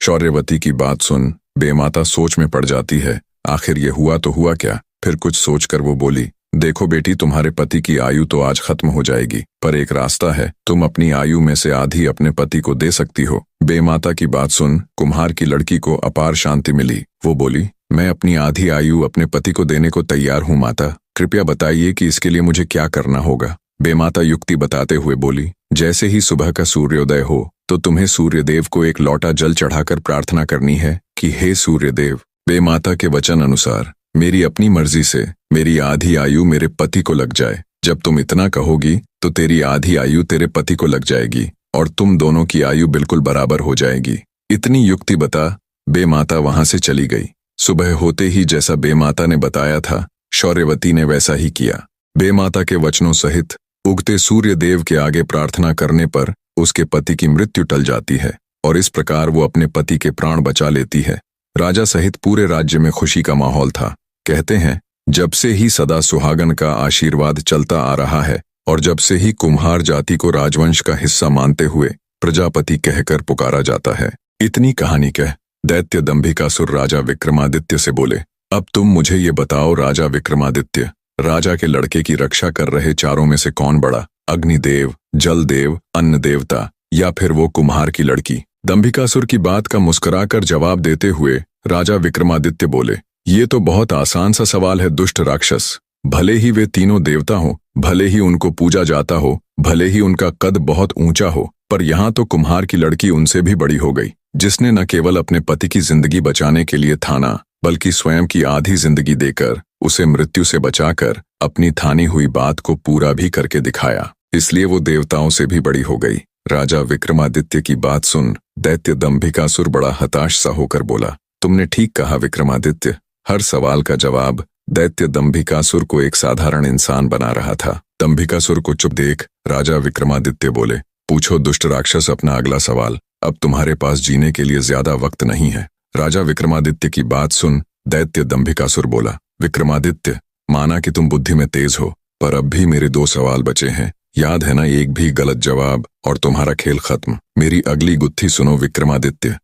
शौर्यवती की बात सुन बेमाता सोच में पड़ जाती है। आखिर ये हुआ तो हुआ क्या। फिर कुछ सोचकर वो बोली, देखो बेटी, तुम्हारे पति की आयु तो आज खत्म हो जाएगी, पर एक रास्ता है, तुम अपनी आयु में से आधी अपने पति को दे सकती हो। बेमाता की बात सुन कुम्हार की लड़की को अपार शांति मिली। वो बोली, मैं अपनी आधी आयु अपने पति को देने को तैयार हूँ माता, कृपया बताइए कि इसके लिए मुझे क्या करना होगा। बेमाता युक्ति बताते हुए बोली, जैसे ही सुबह का सूर्योदय हो तो तुम्हें सूर्यदेव को एक लोटा जल चढ़ाकर प्रार्थना करनी है कि हे सूर्यदेव, बेमाता के वचन अनुसार मेरी अपनी मर्जी से मेरी आधी आयु मेरे पति को लग जाए। जब तुम इतना कहोगी तो तेरी आधी आयु तेरे पति को लग जाएगी और तुम दोनों की आयु बिल्कुल बराबर हो जाएगी। इतनी युक्ति बता बेमाता वहां से चली गई। सुबह होते ही जैसा बेमाता ने बताया था, शौर्यवती ने वैसा ही किया। बेमाता के वचनों सहित उगते सूर्य देव के आगे प्रार्थना करने पर उसके पति की मृत्यु टल जाती है और इस प्रकार वो अपने पति के प्राण बचा लेती है। राजा सहित पूरे राज्य में खुशी का माहौल था। कहते हैं, जब से ही सदा सुहागन का आशीर्वाद चलता आ रहा है और जब से ही कुम्हार जाति को राजवंश का हिस्सा मानते हुए प्रजापति कहकर पुकारा जाता है। इतनी कहानी कह दैत्य दंभिकासुर राजा विक्रमादित्य से बोले, अब तुम मुझे ये बताओ राजा विक्रमादित्य, राजा के लड़के की रक्षा कर रहे चारों में से कौन बड़ा, अग्निदेव, जलदेव, अन्न देवता या फिर वो कुम्हार की लड़की। दंभिकासुर की बात का मुस्कुराकर जवाब देते हुए राजा विक्रमादित्य बोले, ये तो बहुत आसान सा सवाल है दुष्ट राक्षस। भले ही वे तीनों देवता हो, भले ही उनको पूजा जाता हो, भले ही उनका कद बहुत ऊंचा हो, पर यहाँ तो कुम्हार की लड़की उनसे भी बड़ी हो गई, जिसने न केवल अपने पति की जिंदगी बचाने के लिए थाना बल्कि स्वयं की आधी जिंदगी देकर उसे मृत्यु से बचाकर अपनी थानी हुई बात को पूरा भी करके दिखाया, इसलिए वो देवताओं से भी बड़ी हो गई। राजा विक्रमादित्य की बात सुन दैत्य दंभिकासुर बड़ा हताश सा होकर बोला, तुमने ठीक कहा विक्रमादित्य। हर सवाल का जवाब दैत्य दंभिकासुर को एक साधारण इंसान बना रहा था। दंभिकासुर को चुप देख राजा विक्रमादित्य बोले, पूछो दुष्ट राक्षस अपना अगला सवाल, अब तुम्हारे पास जीने के लिए ज्यादा वक्त नहीं है। राजा विक्रमादित्य की बात सुन दैत्य दंभिकासुर बोला, विक्रमादित्य, माना कि तुम बुद्धि में तेज हो, पर अब भी मेरे 2 सवाल बचे हैं, याद है ना, एक भी गलत जवाब और तुम्हारा खेल खत्म। मेरी अगली गुत्थी सुनो विक्रमादित्य।